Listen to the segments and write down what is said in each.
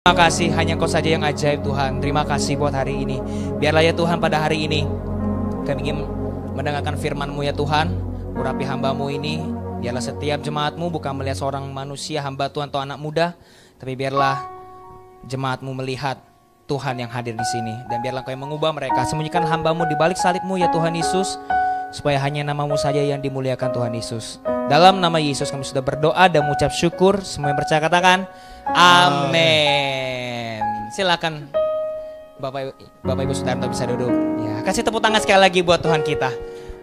Terima kasih, hanya Kau saja yang ajaib Tuhan. Terima kasih buat hari ini. Biarlah ya Tuhan pada hari ini kami ingin mendengarkan firman-Mu ya Tuhan. Urapi hamba-Mu ini. Biarlah setiap jemaat-Mu bukan melihat seorang manusia hamba Tuhan atau anak muda, tapi biarlah jemaat-Mu melihat Tuhan yang hadir di sini. Dan biarlah Kau yang mengubah mereka. Sembunyikan hamba-Mu di balik salib-Mu ya Tuhan Yesus, supaya hanya nama-Mu saja yang dimuliakan Tuhan Yesus. Dalam nama Yesus kami sudah berdoa dan mengucap syukur. Semua yang percaya katakan amin. Silakan Bapak Ibu Saudara bisa duduk. Ya, kasih tepuk tangan sekali lagi buat Tuhan kita.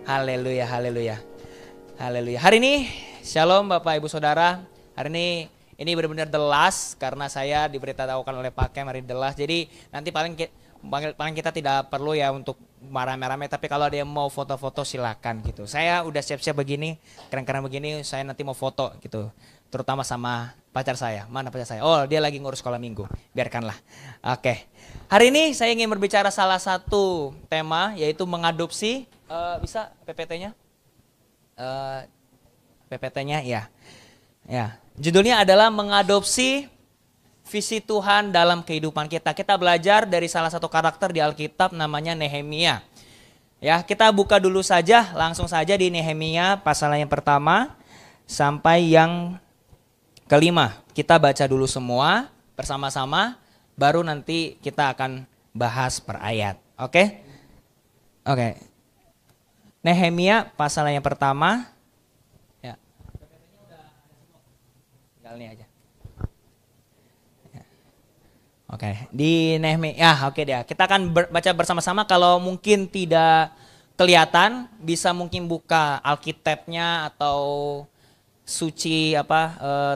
Haleluya, haleluya. Haleluya. Hari ini Shalom Bapak Ibu Saudara. Hari ini benar-benar the last karena saya diberitahukan oleh Pak Kem hari the last. Jadi nanti paling kita tidak perlu ya untuk rame-rame, tapi kalau ada yang mau foto-foto silakan gitu. Saya udah siap-siap begini, keren-keren begini, saya nanti mau foto gitu. Terutama sama pacar saya. Mana pacar saya? Oh, dia lagi ngurus sekolah minggu. Biarkanlah. Oke. Hari ini saya ingin berbicara salah satu tema, yaitu mengadopsi. Bisa PPT-nya? PPT-nya ya. Ya. Judulnya adalah mengadopsi visi Tuhan dalam kehidupan kita. Kita belajar dari salah satu karakter di Alkitab namanya Nehemia. Ya, kita buka dulu saja, langsung saja di Nehemia pasal yang pertama sampai yang kelima. Kita baca dulu semua bersama-sama, baru nanti kita akan bahas per ayat. Oke? Oke. Nehemia pasal yang pertama. Ya. Tinggal ini aja. Oke, di Nehemia, oke deh. Kita akan baca bersama-sama. Kalau mungkin tidak kelihatan, bisa mungkin buka Alkitabnya atau suci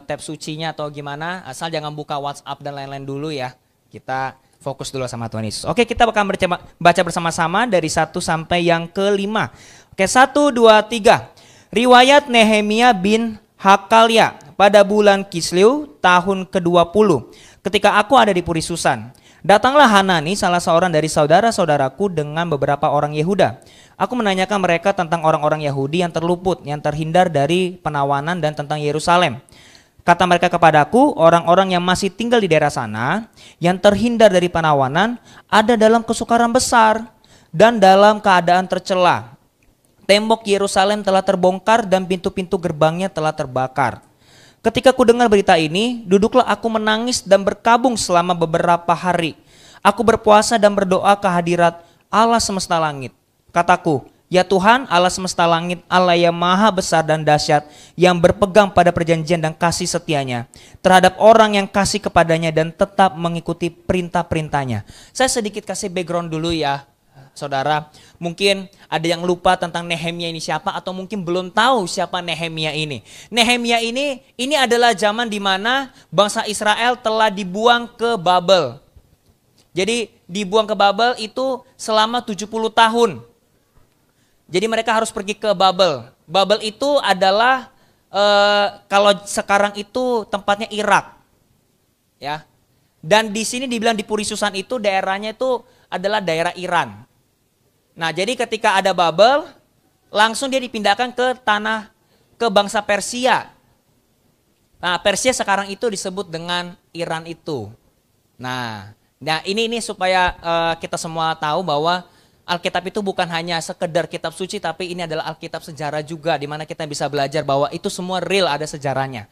tab sucinya atau gimana. Asal jangan buka WhatsApp dan lain-lain dulu ya. Kita fokus dulu sama Tuhan Yesus. Oke, kita akan baca bersama-sama dari 1 sampai yang kelima. Oke, 1, 2, 3. Riwayat Nehemia bin Hakalia pada bulan Kislew tahun ke-20. Ketika aku ada di Puri Susan, datanglah Hanani, salah seorang dari saudara-saudaraku dengan beberapa orang Yehuda. Aku menanyakan mereka tentang orang-orang Yahudi yang terluput, yang terhindar dari penawanan dan tentang Yerusalem. Kata mereka kepadaku, orang-orang yang masih tinggal di daerah sana, yang terhindar dari penawanan, ada dalam kesukaran besar dan dalam keadaan tercela. Tembok Yerusalem telah terbongkar dan pintu-pintu gerbangnya telah terbakar. Ketika ku dengar berita ini, duduklah aku menangis dan berkabung selama beberapa hari. Aku berpuasa dan berdoa ke hadirat Allah semesta langit. Kataku, ya Tuhan Allah semesta langit, Allah yang maha besar dan dahsyat, yang berpegang pada perjanjian dan kasih setianya terhadap orang yang kasih kepadanya dan tetap mengikuti perintah-perintahnya. Saya sedikit kasih background dulu ya. Saudara, mungkin ada yang lupa tentang Nehemia ini siapa, atau mungkin belum tahu siapa Nehemia ini. Nehemia ini adalah zaman di mana bangsa Israel telah dibuang ke Babel. Jadi dibuang ke Babel itu selama 70 tahun. Jadi mereka harus pergi ke Babel. Babel itu adalah kalau sekarang itu tempatnya Irak. Ya. Dan di sini dibilang di Puri Susan itu daerahnya itu adalah daerah Iran. Nah, jadi ketika ada Babel, langsung dia dipindahkan ke bangsa Persia. Nah, Persia sekarang itu disebut dengan Iran itu. Nah ini supaya kita semua tahu bahwa Alkitab itu bukan hanya sekedar kitab suci, tapi ini adalah Alkitab sejarah juga, di mana kita bisa belajar bahwa itu semua real, ada sejarahnya.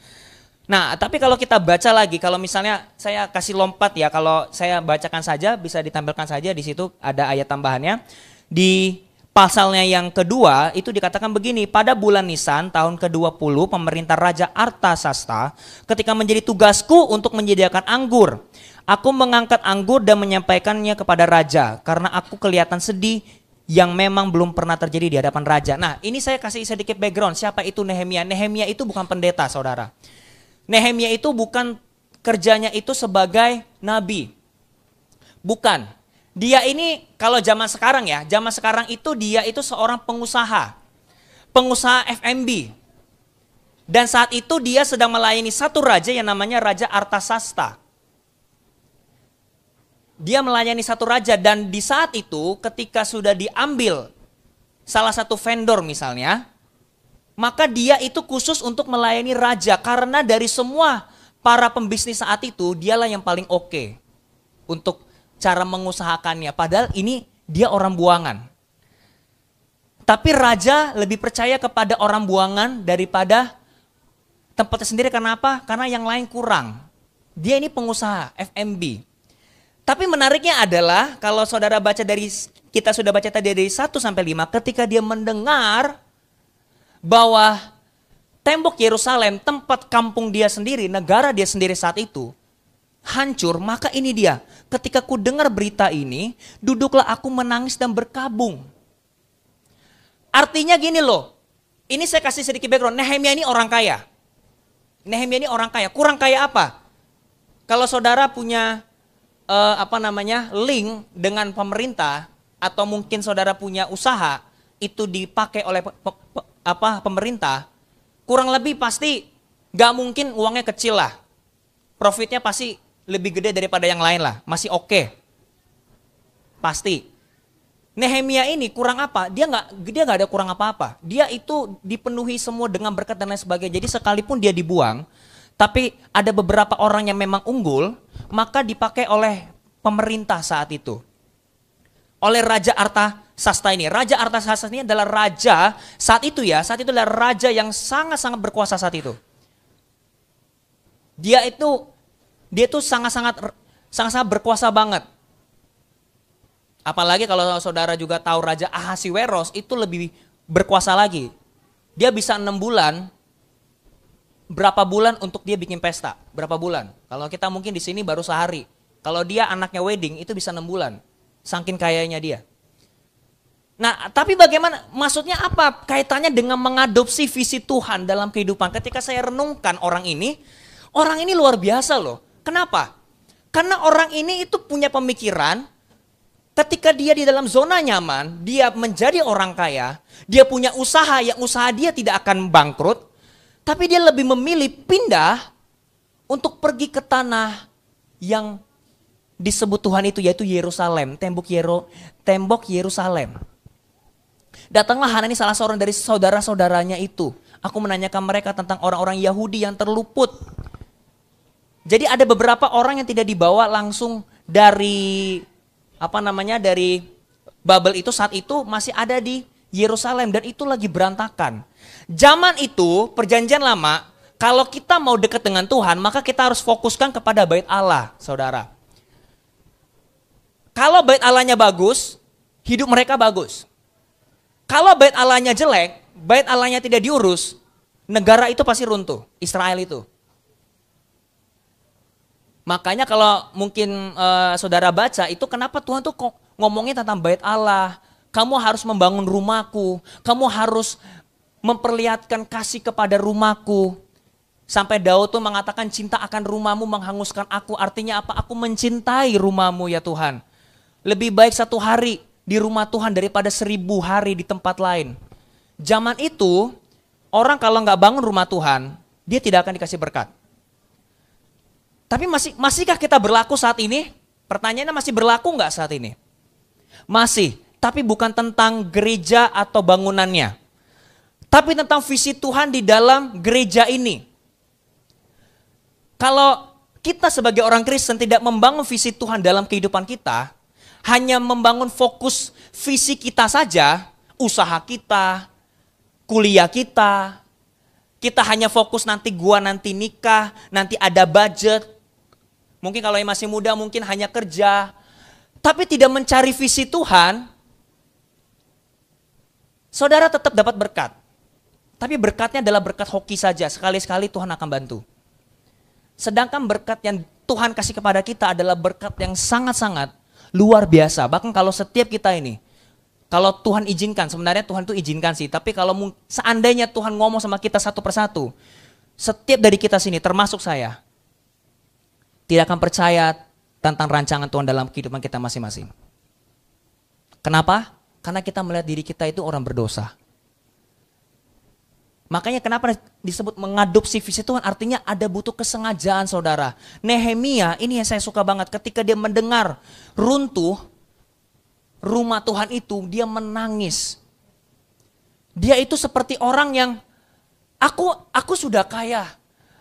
Nah, tapi kalau kita baca lagi, kalau misalnya saya kasih lompat ya, kalau saya bacakan saja, bisa ditampilkan saja di situ ada ayat tambahannya. Di pasalnya yang kedua itu dikatakan begini, pada bulan Nisan tahun ke-20 pemerintah Raja Artasasta, ketika menjadi tugasku untuk menyediakan anggur, aku mengangkat anggur dan menyampaikannya kepada raja karena aku kelihatan sedih yang memang belum pernah terjadi di hadapan raja. Nah, ini saya kasih sedikit background, siapa itu Nehemia. Nehemia itu bukan pendeta, saudara. Nehemia itu bukan kerjanya itu sebagai nabi. Bukan. Dia ini kalau zaman sekarang ya, zaman sekarang itu dia itu seorang pengusaha F&B. Dan saat itu dia sedang melayani satu raja yang namanya Raja Artasasta. Dia melayani satu raja, dan di saat itu ketika sudah diambil salah satu vendor misalnya, maka dia itu khusus untuk melayani raja, karena dari semua para pembisnis saat itu dialah yang paling oke untuk cara mengusahakannya. Padahal ini dia orang buangan. Tapi raja lebih percaya kepada orang buangan daripada tempatnya sendiri. Kenapa? Karena yang lain kurang. Dia ini pengusaha F&B. Tapi menariknya adalah kalau saudara baca kita sudah baca tadi dari 1 sampai 5, ketika dia mendengar bahwa tembok Yerusalem, tempat kampung dia sendiri, negara dia sendiri saat itu hancur, maka ini dia. Ketika ku dengar berita ini, duduklah aku menangis dan berkabung. Artinya gini loh, ini saya kasih sedikit background, Nehemia ini orang kaya. Nehemia ini orang kaya, kurang kaya apa? Kalau saudara punya link dengan pemerintah, atau mungkin saudara punya usaha, itu dipakai oleh pemerintah, kurang lebih pasti gak mungkin uangnya kecil lah. Profitnya pasti lebih gede daripada yang lain lah, masih oke. Pasti. Nehemia ini kurang apa? Dia nggak ada kurang apa-apa. Dia itu dipenuhi semua dengan berkat dan lain sebagainya. Jadi sekalipun dia dibuang, tapi ada beberapa orang yang memang unggul, maka dipakai oleh pemerintah saat itu. Oleh Raja Artasasta ini. Raja Artasasta ini adalah raja saat itu adalah raja yang sangat-sangat berkuasa saat itu. Dia itu sangat-sangat berkuasa banget. Apalagi kalau saudara juga tahu Raja Ahasiweros itu lebih berkuasa lagi. Dia bisa 6 bulan, berapa bulan untuk dia bikin pesta? Berapa bulan? Kalau kita mungkin di sini baru sehari. Kalau dia anaknya wedding itu bisa 6 bulan. Saking kayanya dia. Nah, tapi bagaimana? Maksudnya apa? Kaitannya dengan mengadopsi visi Tuhan dalam kehidupan. Ketika saya renungkan orang ini luar biasa loh. Kenapa? Karena orang ini itu punya pemikiran, ketika dia di dalam zona nyaman, dia menjadi orang kaya, dia punya usaha yang usaha dia tidak akan bangkrut, tapi dia lebih memilih pindah untuk pergi ke tanah yang disebut Tuhan itu, yaitu Yerusalem, tembok Yerusalem. Datanglah Hanani, salah seorang dari saudara-saudaranya itu. Aku menanyakan mereka tentang orang-orang Yahudi yang terluput. Jadi ada beberapa orang yang tidak dibawa langsung dari dari Babel itu, saat itu masih ada di Yerusalem dan itu lagi berantakan. Zaman itu, perjanjian lama, kalau kita mau dekat dengan Tuhan, maka kita harus fokuskan kepada bait Allah, saudara. Kalau bait Allahnya bagus, hidup mereka bagus. Kalau bait Allahnya jelek, bait Allahnya tidak diurus, negara itu pasti runtuh, Israel itu. Makanya kalau mungkin saudara baca itu, kenapa Tuhan tuh ngomongin tentang bait Allah. Kamu harus membangun rumahku, kamu harus memperlihatkan kasih kepada rumahku. Sampai Daud tuh mengatakan cinta akan rumahmu menghanguskan aku. Artinya apa? Aku mencintai rumahmu ya Tuhan. Lebih baik 1 hari di rumah Tuhan daripada 1000 hari di tempat lain. Zaman itu orang kalau nggak bangun rumah Tuhan, dia tidak akan dikasih berkat. Tapi masihkah kita berlaku saat ini? Pertanyaannya, masih berlaku nggak saat ini? Masih, tapi bukan tentang gereja atau bangunannya. Tapi tentang visi Tuhan di dalam gereja ini. Kalau kita sebagai orang Kristen tidak membangun visi Tuhan dalam kehidupan kita, hanya membangun fokus visi kita saja, usaha kita, kuliah kita hanya fokus nanti nikah, nanti ada budget. Mungkin kalau yang masih muda mungkin hanya kerja, tapi tidak mencari visi Tuhan, saudara tetap dapat berkat. Tapi berkatnya adalah berkat hoki saja, sekali-sekali Tuhan akan bantu. Sedangkan berkat yang Tuhan kasih kepada kita adalah berkat yang sangat-sangat luar biasa. Bahkan kalau setiap kita ini, kalau Tuhan izinkan, sebenarnya Tuhan itu izinkan sih, tapi kalau seandainya Tuhan ngomong sama kita satu persatu, setiap dari kita sini, termasuk saya, tidak akan percaya tentang rancangan Tuhan dalam kehidupan kita masing-masing. Kenapa? Karena kita melihat diri kita itu orang berdosa. Makanya kenapa disebut mengadopsi visi Tuhan, artinya ada butuh kesengajaan saudara. Nehemia ini yang saya suka banget, ketika dia mendengar runtuh rumah Tuhan itu, dia menangis. Dia itu seperti orang yang, aku sudah kaya,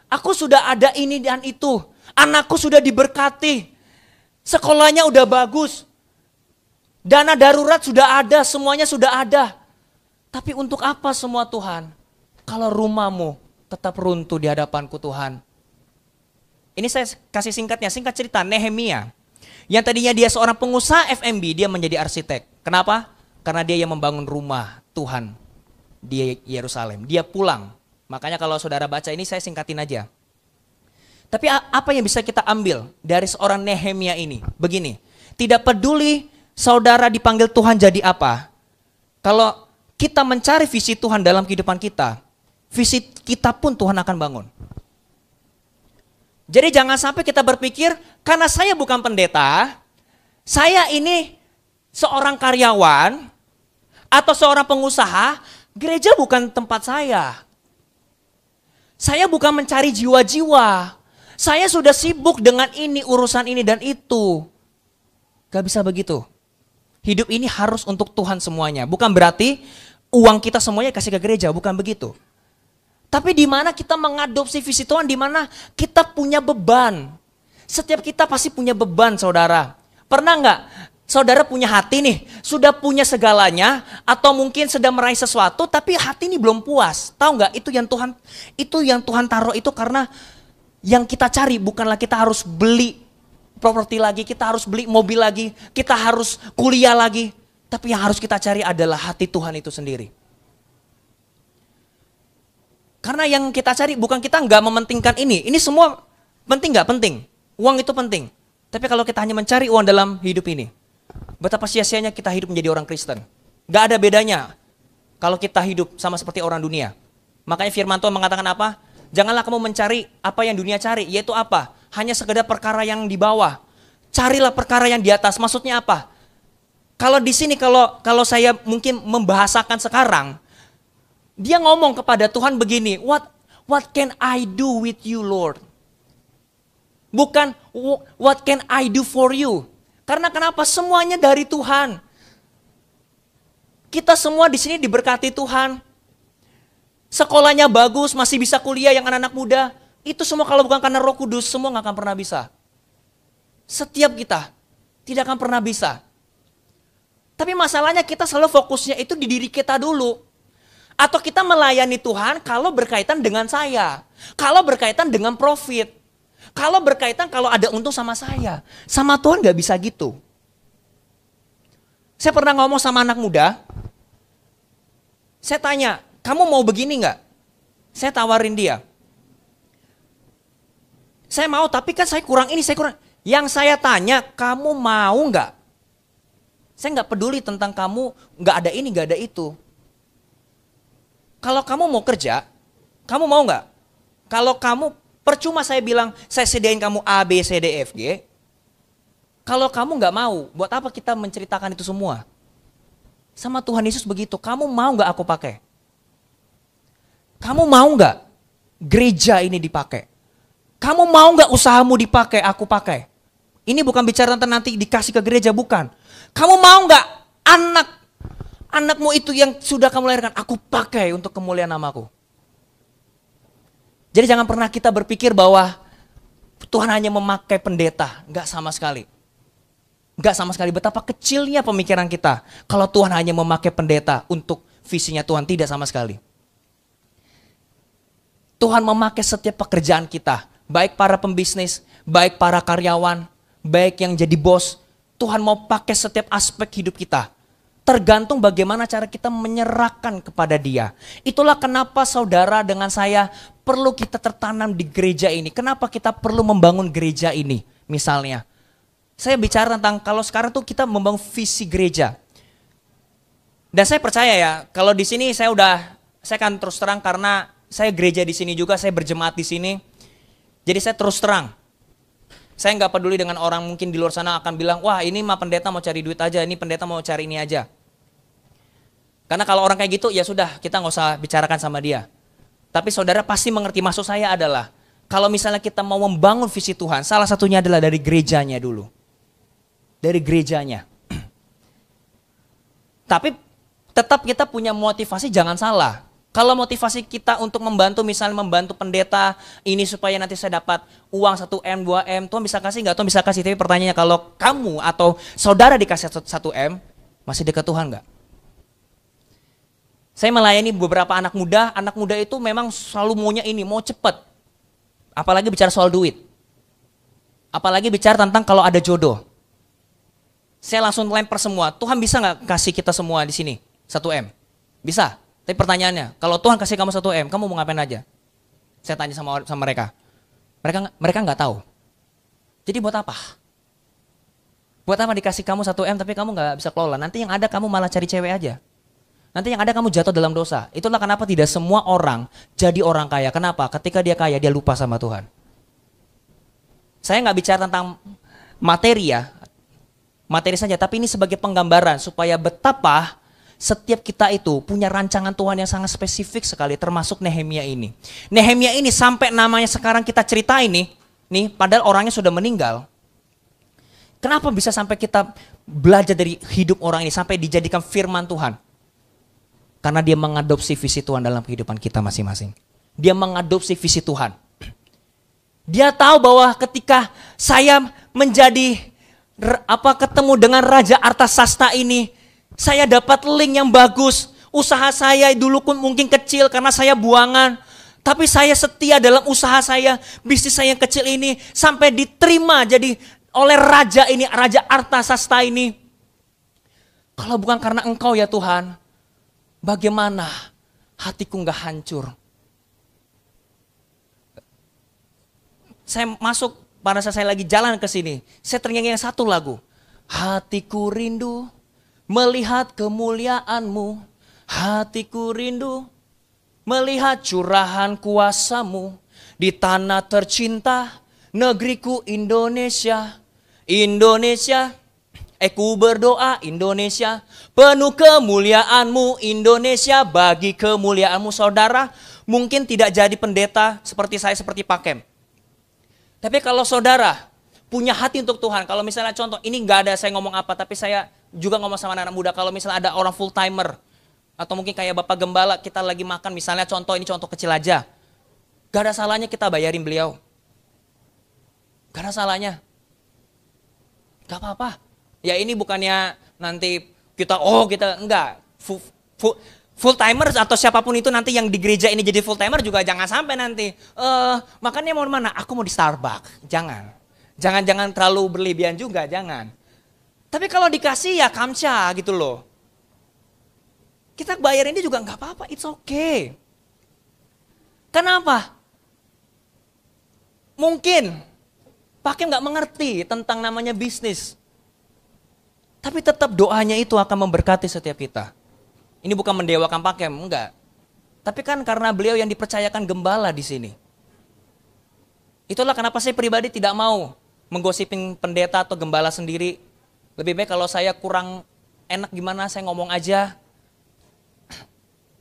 Aku sudah ada ini dan itu. Anakku sudah diberkati. Sekolahnya udah bagus. Dana darurat sudah ada, semuanya sudah ada. Tapi untuk apa semua Tuhan? Kalau rumahmu tetap runtuh di hadapanku Tuhan. Ini saya kasih singkatnya, singkat cerita Nehemia. Yang tadinya dia seorang pengusaha F&B, dia menjadi arsitek. Kenapa? Karena dia yang membangun rumah Tuhan di Yerusalem. Dia pulang. Makanya kalau saudara baca ini saya singkatin aja. Tapi apa yang bisa kita ambil dari seorang Nehemia ini? Begini, tidak peduli saudara dipanggil Tuhan jadi apa. Kalau kita mencari visi Tuhan dalam kehidupan kita, visi kita pun Tuhan akan bangun. Jadi jangan sampai kita berpikir, karena saya bukan pendeta, saya ini seorang karyawan atau seorang pengusaha, gereja bukan tempat saya. Saya bukan mencari jiwa-jiwa. Saya sudah sibuk dengan ini, urusan ini dan itu. Gak bisa begitu. Hidup ini harus untuk Tuhan semuanya. Bukan berarti uang kita semuanya kasih ke gereja, bukan begitu. Tapi di mana kita mengadopsi visi Tuhan, di mana kita punya beban. Setiap kita pasti punya beban, saudara. Pernah nggak saudara punya hati nih, sudah punya segalanya, atau mungkin sedang meraih sesuatu, tapi hati ini belum puas. Tahu nggak? Itu yang Tuhan taruh itu karena yang kita cari bukanlah kita harus beli properti lagi, kita harus beli mobil lagi, kita harus kuliah lagi. Tapi yang harus kita cari adalah hati Tuhan itu sendiri. Karena yang kita cari bukan, kita nggak mementingkan ini semua penting nggak? Penting. Uang itu penting. Tapi kalau kita hanya mencari uang dalam hidup ini, betapa sia-sianya kita hidup menjadi orang Kristen. Gak ada bedanya kalau kita hidup sama seperti orang dunia. Makanya firman Tuhan mengatakan apa? Janganlah kamu mencari apa yang dunia cari, yaitu apa? Hanya sekedar perkara yang di bawah. Carilah perkara yang di atas. Maksudnya apa? Kalau di sini kalau saya mungkin membahasakan sekarang, dia ngomong kepada Tuhan begini, what can I do with you, Lord? Bukan what can I do for you? Karena kenapa? Semuanya dari Tuhan. Kita semua di sini diberkati Tuhan. Sekolahnya bagus, masih bisa kuliah yang anak-anak muda. Itu semua kalau bukan karena Roh Kudus, semua gak akan pernah bisa. Setiap kita tidak akan pernah bisa. Tapi masalahnya kita selalu fokusnya itu di diri kita dulu. Atau kita melayani Tuhan kalau berkaitan dengan saya. Kalau berkaitan dengan profit. Kalau berkaitan kalau ada untung sama saya. Sama Tuhan gak bisa gitu. Saya pernah ngomong sama anak muda. Saya tanya, kamu mau begini gak? Saya tawarin dia. Saya mau, tapi kan saya kurang ini, saya kurang. Yang saya tanya, kamu mau gak? Saya gak peduli tentang kamu gak ada ini, gak ada itu. Kalau kamu mau kerja, kamu mau nggak? Kalau kamu, percuma saya bilang, saya sediain kamu A, B, C, D, F, G. Kalau kamu nggak mau, buat apa kita menceritakan itu semua? Sama Tuhan Yesus begitu, kamu mau nggak aku pakai? Kamu mau nggak gereja ini dipakai? Kamu mau nggak usahamu dipakai, aku pakai? Ini bukan bicara tentang nanti dikasih ke gereja, bukan. Kamu mau nggak anakmu itu yang sudah kamu lahirkan, aku pakai untuk kemuliaan namaku. Jadi jangan pernah kita berpikir bahwa Tuhan hanya memakai pendeta. Enggak sama sekali. Enggak sama sekali. Betapa kecilnya pemikiran kita kalau Tuhan hanya memakai pendeta untuk visinya Tuhan. Tidak sama sekali. Tuhan memakai setiap pekerjaan kita. Baik para pembisnis, baik para karyawan, baik yang jadi bos. Tuhan mau pakai setiap aspek hidup kita. Tergantung bagaimana cara kita menyerahkan kepada Dia. Itulah kenapa saudara dengan saya perlu kita tertanam di gereja ini. Kenapa kita perlu membangun gereja ini misalnya. Saya bicara tentang kalau sekarang tuh kita membangun visi gereja. Dan saya percaya ya, kalau di sini saya akan terus terang karena saya gereja di sini juga, saya berjemaat di sini. Jadi saya terus terang. Saya nggak peduli dengan orang mungkin di luar sana akan bilang, wah ini mah pendeta mau cari duit aja, ini pendeta mau cari ini aja. Karena kalau orang kayak gitu, ya sudah kita nggak usah bicarakan sama dia. Tapi saudara pasti mengerti maksud saya adalah, kalau misalnya kita mau membangun visi Tuhan, salah satunya adalah dari gerejanya dulu. Dari gerejanya. Tapi tetap kita punya motivasi, jangan salah. Kalau motivasi kita untuk membantu, misalnya membantu pendeta ini supaya nanti saya dapat uang 1M, 2M, Tuhan bisa kasih nggak? Tuhan bisa kasih. Tapi pertanyaannya, kalau kamu atau saudara dikasih 1M, masih dekat Tuhan nggak? Saya melayani beberapa anak muda itu memang selalu maunya ini, mau cepat. Apalagi bicara soal duit. Apalagi bicara tentang kalau ada jodoh. Saya langsung lempar semua, Tuhan bisa nggak kasih kita semua di sini 1M? Bisa. Tapi pertanyaannya, kalau Tuhan kasih kamu 1M, kamu mau ngapain aja? Saya tanya sama mereka. Mereka nggak tahu. Jadi buat apa? Buat apa dikasih kamu 1M tapi kamu nggak bisa kelola? Nanti yang ada kamu malah cari cewek aja. Nanti yang ada kamu jatuh dalam dosa. Itulah kenapa tidak semua orang jadi orang kaya. Kenapa? Ketika dia kaya, dia lupa sama Tuhan. Saya nggak bicara tentang materi ya. Materi saja, tapi ini sebagai penggambaran supaya betapa setiap kita itu punya rancangan Tuhan yang sangat spesifik sekali, termasuk Nehemia ini. Nehemia ini sampai namanya sekarang kita cerita ini, nih padahal orangnya sudah meninggal. Kenapa bisa sampai kita belajar dari hidup orang ini sampai dijadikan firman Tuhan? Karena dia mengadopsi visi Tuhan dalam kehidupan kita masing-masing. Dia mengadopsi visi Tuhan. Dia tahu bahwa ketika saya menjadi ketemu dengan Raja Artasasta ini, saya dapat link yang bagus. Usaha saya dulu pun mungkin kecil karena saya buangan. Tapi saya setia dalam usaha saya, bisnis saya yang kecil ini. Sampai diterima jadi oleh Raja ini, Raja Artasasta ini. Kalau bukan karena Engkau ya Tuhan, bagaimana hatiku gak hancur. Saya masuk pada saat saya lagi jalan ke sini. Saya ternyanyi satu lagu. Hatiku rindu melihat kemuliaan-Mu, hatiku rindu melihat curahan kuasa-Mu di tanah tercinta negeriku Indonesia. Indonesia, ku berdoa Indonesia, penuh kemuliaan-Mu Indonesia, bagi kemuliaan-Mu. Saudara mungkin tidak jadi pendeta seperti saya, seperti Pak Kem. Tapi kalau saudara punya hati untuk Tuhan, kalau misalnya contoh, ini nggak ada saya ngomong apa, tapi saya juga ngomong sama anak-anak muda, kalau misalnya ada orang full timer, atau mungkin kayak Bapak Gembala, kita lagi makan, misalnya contoh, ini contoh kecil aja. Gak ada salahnya kita bayarin beliau. Gak ada salahnya. Gak apa-apa. Ya ini bukannya nanti kita enggak. Full timer atau siapapun itu nanti yang di gereja ini jadi full timer juga jangan sampai nanti. Makannya mau di mana? Aku mau di Starbucks. Jangan. Jangan terlalu berlebihan juga, jangan. Tapi kalau dikasih ya kamca gitu loh. Kita bayar ini juga nggak apa-apa, it's okay. Kenapa? Mungkin Pak Kim nggak mengerti tentang namanya bisnis. Tapi tetap doanya itu akan memberkati setiap kita. Ini bukan mendewakan Pak Kim, enggak. Tapi kan karena beliau yang dipercayakan gembala di sini. Itulah kenapa saya pribadi tidak mau menggosipin pendeta atau gembala sendiri. Lebih baik kalau saya kurang enak gimana saya ngomong aja.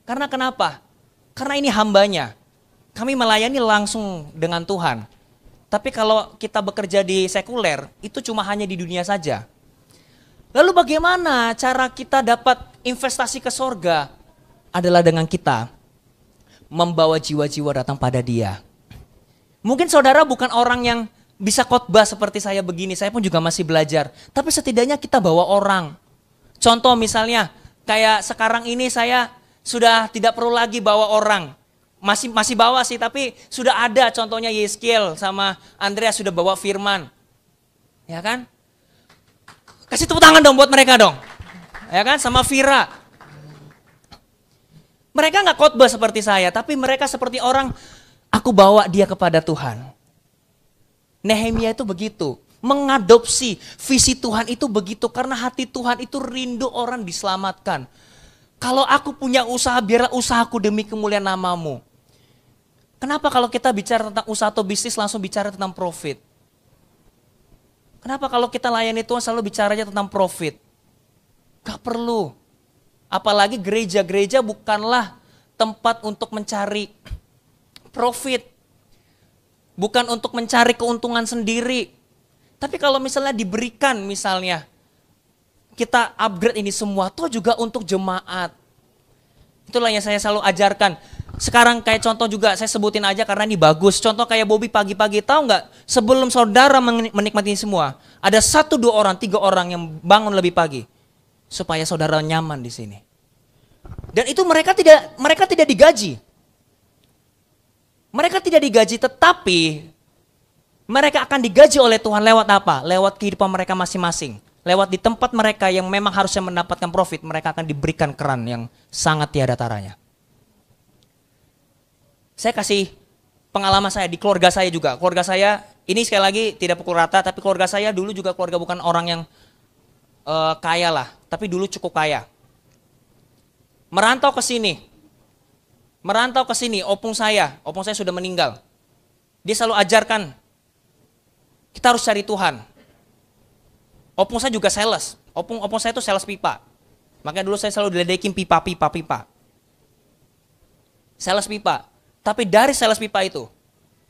Karena kenapa? Karena ini hambanya. Kami melayani langsung dengan Tuhan. Tapi kalau kita bekerja di sekuler, itu cuma hanya di dunia saja. Lalu bagaimana cara kita dapat investasi ke sorga? Adalah dengan kita membawa jiwa-jiwa datang pada Dia. Mungkin saudara bukan orang yang bisa khotbah seperti saya begini, saya pun juga masih belajar. Tapi setidaknya kita bawa orang. Contoh misalnya, kayak sekarang ini saya sudah tidak perlu lagi bawa orang. Masih bawa sih, tapi sudah ada contohnya Yeskiel sama Andreas sudah bawa firman. Ya kan? Kasih tepuk tangan dong buat mereka dong. Ya kan? Sama Vira. Mereka nggak khotbah seperti saya, tapi mereka seperti orang, aku bawa dia kepada Tuhan. Nehemia itu begitu, mengadopsi visi Tuhan itu begitu, karena hati Tuhan itu rindu orang diselamatkan. Kalau aku punya usaha, biarlah usahaku demi kemuliaan nama-Mu. Kenapa kalau kita bicara tentang usaha atau bisnis langsung bicara tentang profit? Kenapa kalau kita layani Tuhan selalu bicaranya tentang profit? Gak perlu. Apalagi gereja-gereja bukanlah tempat untuk mencari profit. Bukan untuk mencari keuntungan sendiri. Tapi kalau misalnya diberikan misalnya, kita upgrade ini semua, toh juga untuk jemaat. Itulah yang saya selalu ajarkan. Sekarang kayak contoh juga saya sebutin aja karena ini bagus. Contoh kayak Bobby pagi-pagi, tahu nggak? Sebelum saudara menikmati ini semua, ada 1, 2 orang, 3 orang yang bangun lebih pagi supaya saudara nyaman di sini. Dan itu mereka tidak digaji. Mereka tidak digaji, tetapi mereka akan digaji oleh Tuhan lewat apa? Lewat kehidupan mereka masing-masing. Lewat di tempat mereka yang memang harusnya mendapatkan profit, mereka akan diberikan keran yang sangat tiada taranya. Saya kasih pengalaman saya di keluarga saya juga. Keluarga saya ini sekali lagi tidak pukul rata, tapi keluarga saya dulu juga keluarga bukan orang yang kaya lah, tapi dulu cukup kaya. Merantau ke sini, opung saya sudah meninggal. Dia selalu ajarkan, kita harus cari Tuhan. Opung saya juga sales. Opung saya itu sales pipa. Makanya dulu saya selalu diledekin pipa. Sales pipa. Tapi dari sales pipa itu,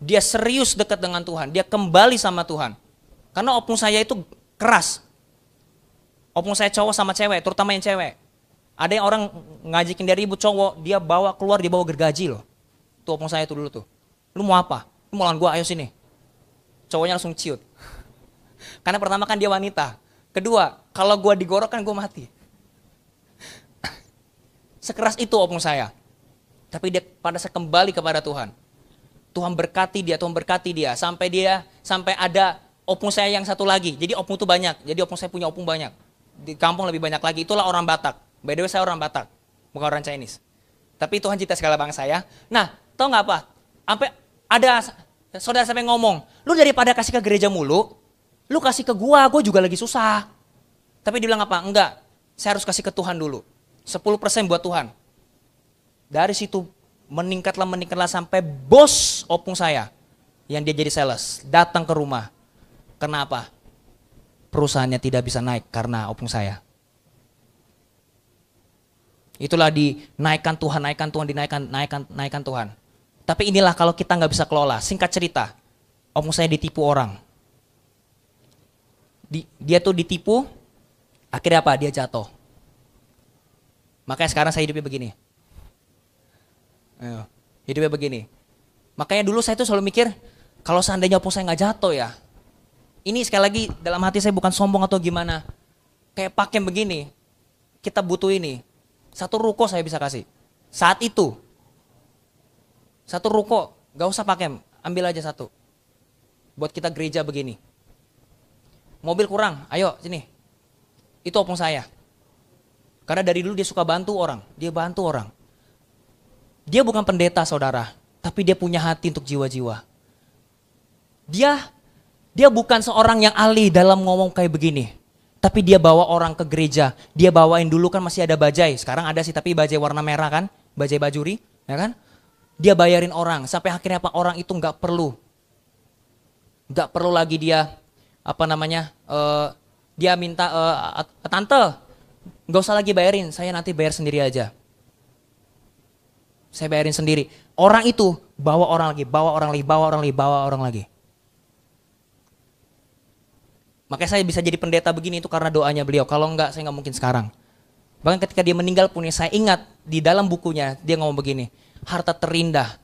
dia serius dekat dengan Tuhan. Dia kembali sama Tuhan. Karena opung saya itu keras. Opung saya cowok sama cewek, terutama yang cewek. Ada yang orang ngajakin dia ribut cowok, dia bawa keluar, dia bawa gergaji loh. Tuh opung saya itu dulu tuh. Lu mau apa? Lu mau lawan gua, ayo sini. Cowoknya langsung ciut. Karena pertama kan dia wanita. Kedua, kalau gue digorok kan gue mati. Sekeras itu opung saya. Tapi dia pada saat kembali kepada Tuhan. Tuhan berkati dia. Sampai ada opung saya yang satu lagi. Jadi opung itu banyak. Jadi opung saya punya opung banyak. Di kampung lebih banyak lagi. Itulah orang Batak. By the way saya orang Batak. Bukan orang Chinese. Tapi Tuhan cinta segala bangsa ya. Nah, tau gak apa? Sampai ada saudara sampai ngomong, lu daripada kasih ke gereja mulu, lu kasih ke gua juga lagi susah. Tapi dia bilang apa? Enggak, saya harus kasih ke Tuhan dulu. 10% buat Tuhan. Dari situ meningkatlah sampai bos opung saya, yang dia jadi sales, datang ke rumah. Kenapa? Perusahaannya tidak bisa naik karena opung saya. Itulah dinaikkan Tuhan, dinaikkan Tuhan. Tapi inilah kalau kita nggak bisa kelola. Singkat cerita, opung saya ditipu orang. Dia tuh ditipu, akhirnya apa? Dia jatuh. Makanya sekarang saya hidupnya begini. Makanya dulu saya tuh selalu mikir, kalau seandainya opung saya nggak jatuh ya. Ini sekali lagi dalam hati saya bukan sombong atau gimana. Kayak pakem begini, kita butuh ini. 1 ruko saya bisa kasih. Saat itu. 1 ruko, gak usah pakai, ambil aja 1. Buat kita gereja begini. Mobil kurang, ayo sini. Itu opung saya. Karena dari dulu dia suka bantu orang. Dia bantu orang. Dia bukan pendeta saudara, tapi dia punya hati untuk jiwa-jiwa. Dia bukan seorang yang ahli dalam ngomong kayak begini. Tapi dia bawa orang ke gereja. Dia bawain dulu kan masih ada bajai. Sekarang ada sih tapi bajai warna merah kan. Bajai bajuri, ya kan. Dia bayarin orang sampai akhirnya apa, orang itu nggak perlu lagi dia dia minta tante nggak usah lagi bayarin, saya nanti bayar sendiri aja, saya bayarin sendiri. Orang itu bawa orang lagi. Makanya saya bisa jadi pendeta begini itu karena doanya beliau. Kalau enggak saya nggak mungkin sekarang. Bahkan ketika dia meninggal pun saya ingat di dalam bukunya dia ngomong begini. Harta terindah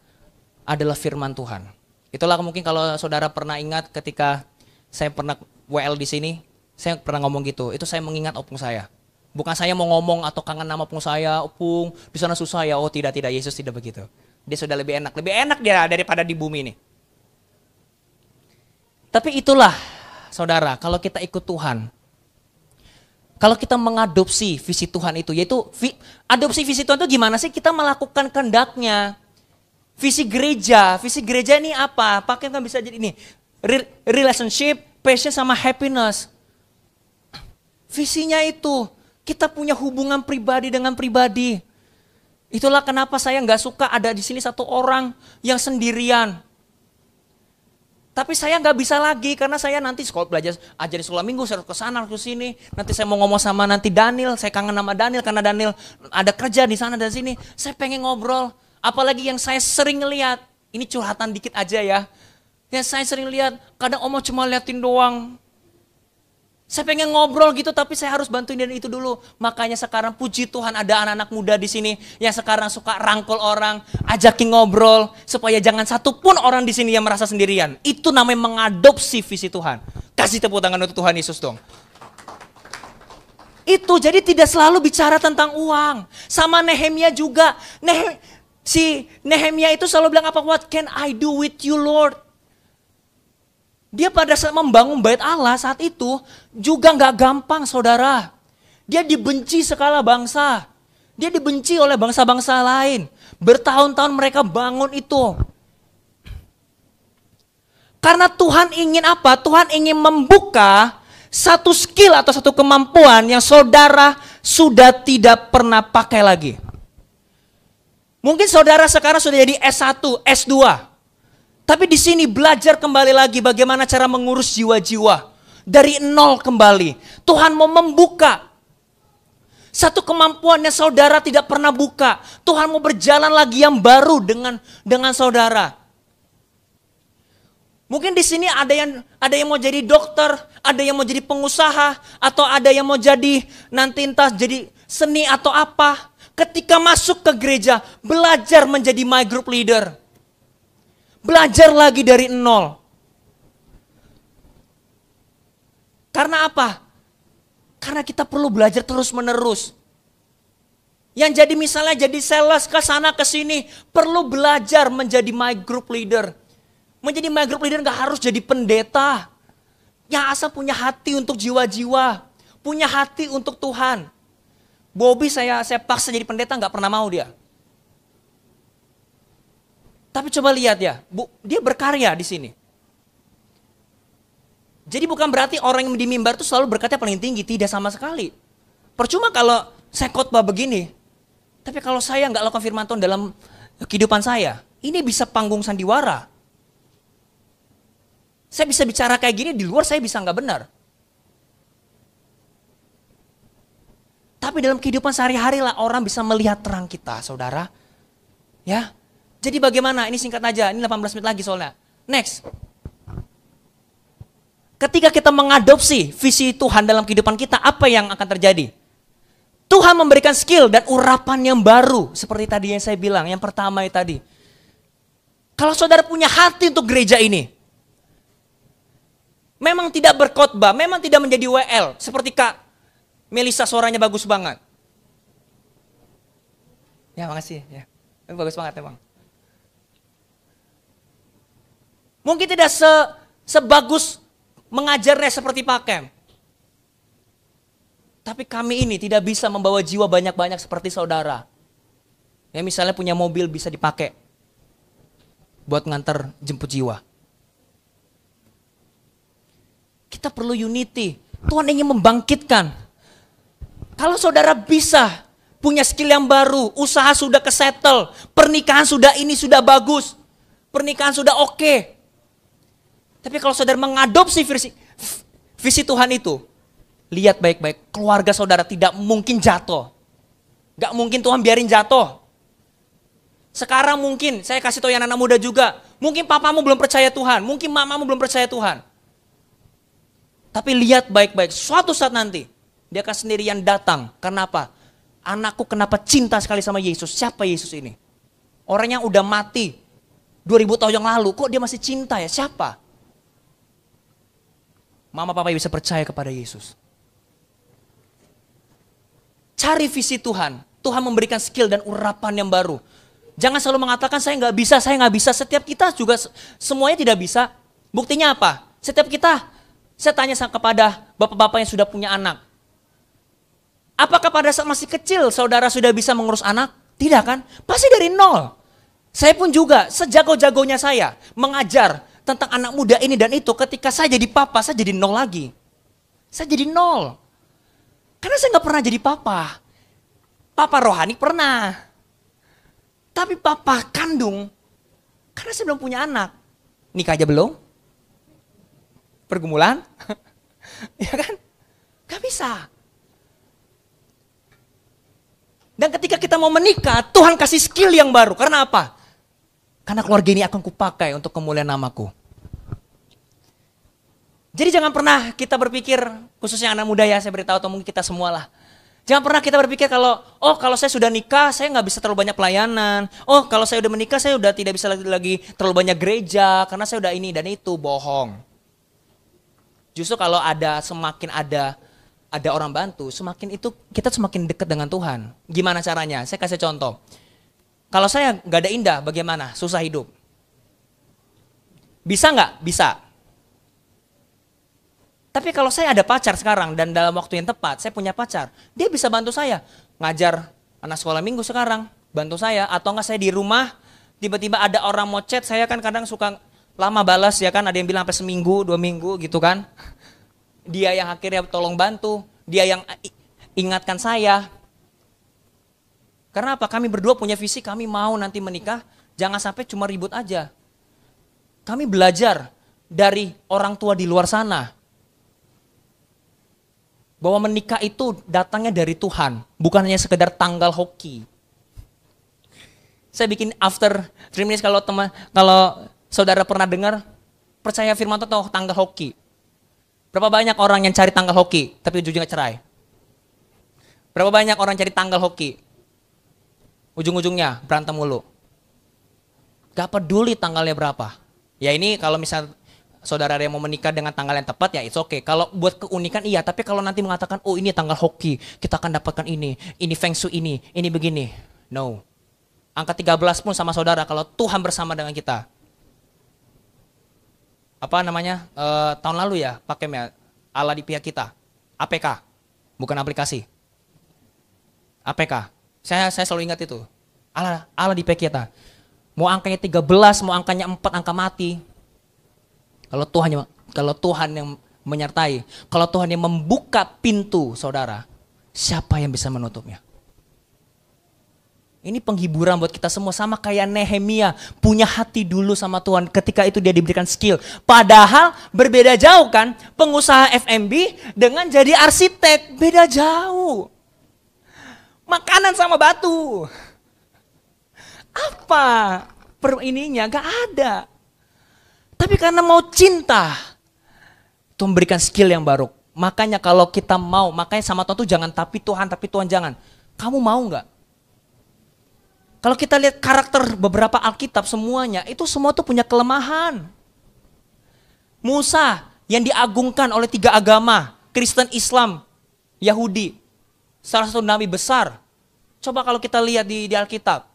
adalah firman Tuhan. Itulah mungkin kalau saudara pernah ingat ketika saya pernah WL di sini, saya pernah ngomong gitu. Itu saya mengingat opung saya. Bukan saya mau ngomong atau kangen nama opung saya, opung di sana susah ya. Oh tidak, Yesus tidak begitu. Dia sudah lebih enak dia daripada di bumi ini. Tapi itulah saudara, kalau kita ikut Tuhan, kalau kita mengadopsi visi Tuhan itu, yaitu adopsi visi Tuhan itu gimana sih? Kita melakukan kehendaknya. Visi gereja ini apa? Pakai kan bisa jadi ini, relationship, passion sama happiness. Visinya itu, kita punya hubungan pribadi dengan pribadi. Itulah kenapa saya nggak suka ada di sini 1 orang yang sendirian. Tapi saya nggak bisa lagi karena saya nanti sekolah belajar ajar di sekolah minggu, saya harus ke sana, harus ke sini. Nanti saya mau ngomong sama nanti Daniel, saya kangen sama Daniel karena Daniel ada kerja di sana dan sini. Saya pengen ngobrol, apalagi yang saya sering lihat. Ini curhatan dikit aja ya. Yang saya sering lihat, kadang Omo cuma liatin doang. Saya pengen ngobrol gitu tapi saya harus bantuin dan itu dulu. Makanya sekarang puji Tuhan ada anak-anak muda di sini yang sekarang suka rangkul orang, ajakin ngobrol supaya jangan satupun orang di sini yang merasa sendirian. Itu namanya mengadopsi visi Tuhan. Kasih tepuk tangan untuk Tuhan Yesus dong. Itu jadi tidak selalu bicara tentang uang. Sama Nehemia juga. Si Nehemia itu selalu bilang apa? What can I do with you Lord? Dia pada saat membangun bait Allah saat itu juga gak gampang saudara. Dia dibenci sekala bangsa. Dia dibenci oleh bangsa-bangsa lain. Bertahun-tahun mereka bangun itu. Karena Tuhan ingin apa? Tuhan ingin membuka satu skill atau satu kemampuan yang saudara sudah tidak pernah pakai lagi. Mungkin saudara sekarang sudah jadi S1, S2. Tapi di sini belajar kembali lagi bagaimana cara mengurus jiwa-jiwa. Dari nol kembali. Tuhan mau membuka satu kemampuan yang saudara tidak pernah buka. Tuhan mau berjalan lagi yang baru dengan saudara. Mungkin di sini ada yang mau jadi dokter, ada yang mau jadi pengusaha, atau ada yang mau jadi nanti entah jadi seni atau apa. Ketika masuk ke gereja, belajar menjadi my group leader. Belajar lagi dari nol. Karena apa? Karena kita perlu belajar terus menerus. Yang jadi misalnya jadi sales ke sana ke sini, perlu belajar menjadi my group leader. Menjadi my group leader gak harus jadi pendeta. Yang asal punya hati untuk jiwa-jiwa, punya hati untuk Tuhan. Bobby saya paksa jadi pendeta gak pernah mau dia. Tapi coba lihat ya, dia berkarya di sini. Jadi bukan berarti orang yang di mimbar itu selalu berkatnya paling tinggi, tidak sama sekali. Percuma kalau saya khotbah begini, tapi kalau saya nggak lakukan firman Tuhan dalam kehidupan saya, ini bisa panggung sandiwara. Saya bisa bicara kayak gini, di luar saya bisa nggak benar. Tapi dalam kehidupan sehari-hari lah orang bisa melihat terang kita, saudara. Ya. Jadi bagaimana? Ini singkat aja, ini 18 menit lagi soalnya. Next. Ketika kita mengadopsi visi Tuhan dalam kehidupan kita, apa yang akan terjadi? Tuhan memberikan skill dan urapan yang baru. Seperti tadi yang saya bilang, yang pertama tadi. Kalau saudara punya hati untuk gereja ini, memang tidak berkhotbah, memang tidak menjadi WL. Seperti Kak Melisa suaranya bagus banget. Ya makasih. Ya. Bagus banget emang. Mungkin tidak sebagus mengajarnya seperti Pak Kem. Tapi kami ini tidak bisa membawa jiwa banyak-banyak seperti saudara. Yang misalnya punya mobil bisa dipakai buat nganter jemput jiwa. Kita perlu unity. Tuhan ingin membangkitkan. Kalau saudara bisa punya skill yang baru, usaha sudah kesettle, pernikahan sudah bagus, pernikahan sudah oke. Tapi kalau saudara mengadopsi visi Tuhan itu, lihat baik-baik, keluarga saudara tidak mungkin jatuh. Gak mungkin Tuhan biarin jatuh. Sekarang mungkin, saya kasih tahu yang anak muda juga, mungkin papamu belum percaya Tuhan, mungkin mamamu belum percaya Tuhan. Tapi lihat baik-baik, suatu saat nanti, dia akan sendirian datang. Kenapa? Anakku kenapa cinta sekali sama Yesus? Siapa Yesus ini? Orang yang udah mati 2000 tahun yang lalu, kok dia masih cinta ya? Siapa? Mama papa bisa percaya kepada Yesus. Cari visi Tuhan. Tuhan memberikan skill dan urapan yang baru. Jangan selalu mengatakan saya nggak bisa, saya nggak bisa. Setiap kita juga semuanya tidak bisa. Buktinya apa? Setiap kita, saya tanya kepada bapak-bapak yang sudah punya anak. Apakah pada saat masih kecil saudara sudah bisa mengurus anak? Tidak kan? Pasti dari nol. Saya pun juga sejago-jagonya saya mengajar tentang anak muda ini dan itu, ketika saya jadi papa, saya jadi nol lagi. Saya jadi nol. Karena saya nggak pernah jadi papa. Papa rohani pernah. Tapi papa kandung, karena saya belum punya anak. Nikah aja belum. Pergumulan. Ya kan? Gak bisa. Dan ketika kita mau menikah, Tuhan kasih skill yang baru. Karena apa? Karena keluarga ini akan kupakai untuk kemuliaan namaku. Jadi jangan pernah kita berpikir, khususnya anak muda ya, saya beritahu atau mungkin kita semua lah. Jangan pernah kita berpikir kalau saya sudah nikah, saya nggak bisa terlalu banyak pelayanan. Oh, kalau saya udah menikah, saya udah tidak bisa lagi terlalu banyak gereja, karena saya udah ini dan itu. Bohong. Justru kalau semakin ada orang bantu, semakin itu kita semakin dekat dengan Tuhan. Gimana caranya? Saya kasih contoh. Kalau saya nggak ada indah, bagaimana? Susah hidup. Bisa nggak? Bisa. Tapi kalau saya ada pacar sekarang dan dalam waktu yang tepat, saya punya pacar, dia bisa bantu saya. Ngajar anak sekolah minggu sekarang, bantu saya. Atau enggak saya di rumah, tiba-tiba ada orang mau chat, saya kan kadang suka lama balas ya kan, ada yang bilang sampai seminggu, 2 minggu gitu kan. Dia yang akhirnya tolong bantu, dia yang ingatkan saya. Karena apa? Kami berdua punya visi, kami mau nanti menikah, jangan sampai cuma ribut aja. Kami belajar dari orang tua di luar sana. Bahwa menikah itu datangnya dari Tuhan, bukan hanya sekedar tanggal hoki. Saya bikin after 3 minutes kalau saudara pernah dengar, percaya firman Tuhan atau tanggal hoki. Berapa banyak orang yang cari tanggal hoki, tapi ujungnya cerai. Berapa banyak orang cari tanggal hoki, ujung-ujungnya berantem mulu. Gak peduli tanggalnya berapa. Ya ini kalau misal saudara yang mau menikah dengan tanggal yang tepat ya it's okay. Kalau buat keunikan iya, tapi kalau nanti mengatakan oh ini tanggal hoki, kita akan dapatkan ini feng shui ini begini. No. Angka 13 pun sama saudara kalau Tuhan bersama dengan kita. Apa namanya? Tahun lalu ya, pakai Allah di pihak kita. APK. Bukan aplikasi. APK. Saya selalu ingat itu. Allah di pihak kita. Mau angkanya 13, mau angkanya 4 angka mati. Kalau Tuhan yang menyertai, kalau Tuhan yang membuka pintu saudara, siapa yang bisa menutupnya? Ini penghiburan buat kita semua, sama kayak Nehemia, punya hati dulu sama Tuhan ketika itu dia diberikan skill. Padahal berbeda jauh kan, pengusaha F&B dengan jadi arsitek, beda jauh. Makanan sama batu. Apa ininya? Gak ada. Tapi karena mau cinta, Tuhan memberikan skill yang baru. Makanya kalau kita mau, makanya sama Tuhan tuh jangan tapi Tuhan jangan. Kamu mau nggak? Kalau kita lihat karakter beberapa Alkitab semuanya, itu semua tuh punya kelemahan. Musa yang diagungkan oleh 3 agama, Kristen, Islam, Yahudi. Salah satu nabi besar. Coba kalau kita lihat di Alkitab.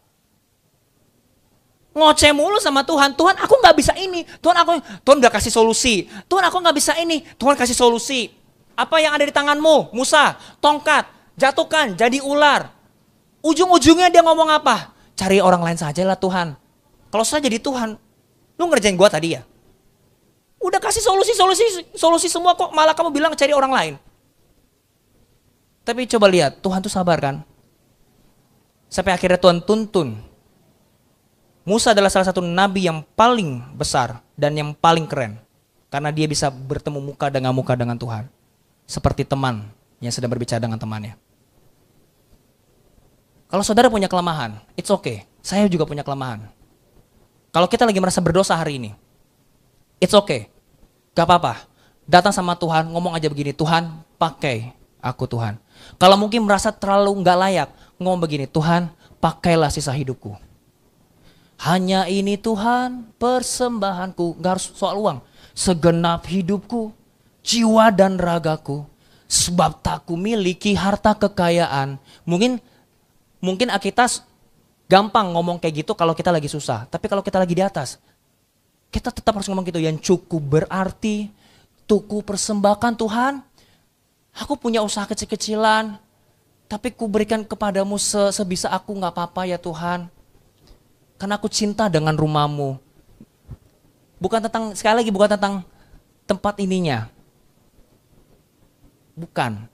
Ngoceh mulu sama Tuhan, Tuhan aku gak bisa ini, Tuhan udah kasih solusi, Tuhan aku gak bisa ini, Tuhan kasih solusi. Apa yang ada di tanganmu, Musa? Tongkat, jatuhkan, jadi ular. Ujung-ujungnya dia ngomong apa? Cari orang lain saja lah Tuhan. Kalau saya jadi Tuhan, lu ngerjain gua tadi ya? Udah kasih solusi semua kok, malah kamu bilang cari orang lain. Tapi coba lihat, Tuhan tuh sabar kan? Sampai akhirnya Tuhan tuntun. Musa adalah salah satu nabi yang paling besar dan yang paling keren. Karena dia bisa bertemu muka dengan Tuhan. Seperti teman yang sedang berbicara dengan temannya. Kalau saudara punya kelemahan, it's okay. Saya juga punya kelemahan. Kalau kita lagi merasa berdosa hari ini, it's okay. Gak apa-apa. Datang sama Tuhan, ngomong aja begini, Tuhan pakai aku Tuhan. Kalau mungkin merasa terlalu gak layak, ngomong begini, Tuhan pakailah sisa hidupku. Hanya ini Tuhan persembahanku, gak harus soal uang. Segenap hidupku, jiwa dan ragaku, sebab tak ku miliki harta kekayaan. Mungkin kita gampang ngomong kayak gitu kalau kita lagi susah. Tapi kalau kita lagi di atas, kita tetap harus ngomong gitu. Yang cukup berarti, tuku persembahkan Tuhan. Aku punya usaha kecil-kecilan, tapi ku berikan kepadamu sebisa aku, gak apa-apa ya Tuhan. Karena aku cinta dengan rumahmu. Sekali lagi bukan tentang tempat ininya. Bukan.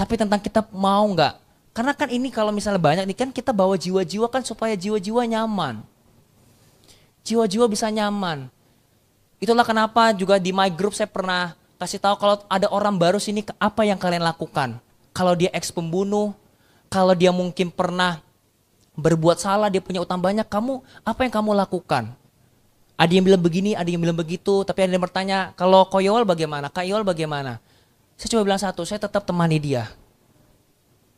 Tapi tentang kita mau nggak. Karena kan ini kalau misalnya banyak nih kan kita bawa jiwa-jiwa kan supaya jiwa-jiwa nyaman. Jiwa-jiwa bisa nyaman. Itulah kenapa juga di my group saya pernah kasih tahu kalau ada orang baru sini apa yang kalian lakukan. Kalau dia ex pembunuh, kalau dia mungkin pernah berbuat salah, dia punya utang banyak, apa yang kamu lakukan? Ada yang bilang begini, ada yang bilang begitu, tapi ada yang bertanya, kalau Ko Yowal bagaimana, Kak Yowal bagaimana? Saya coba bilang satu, saya tetap temani dia.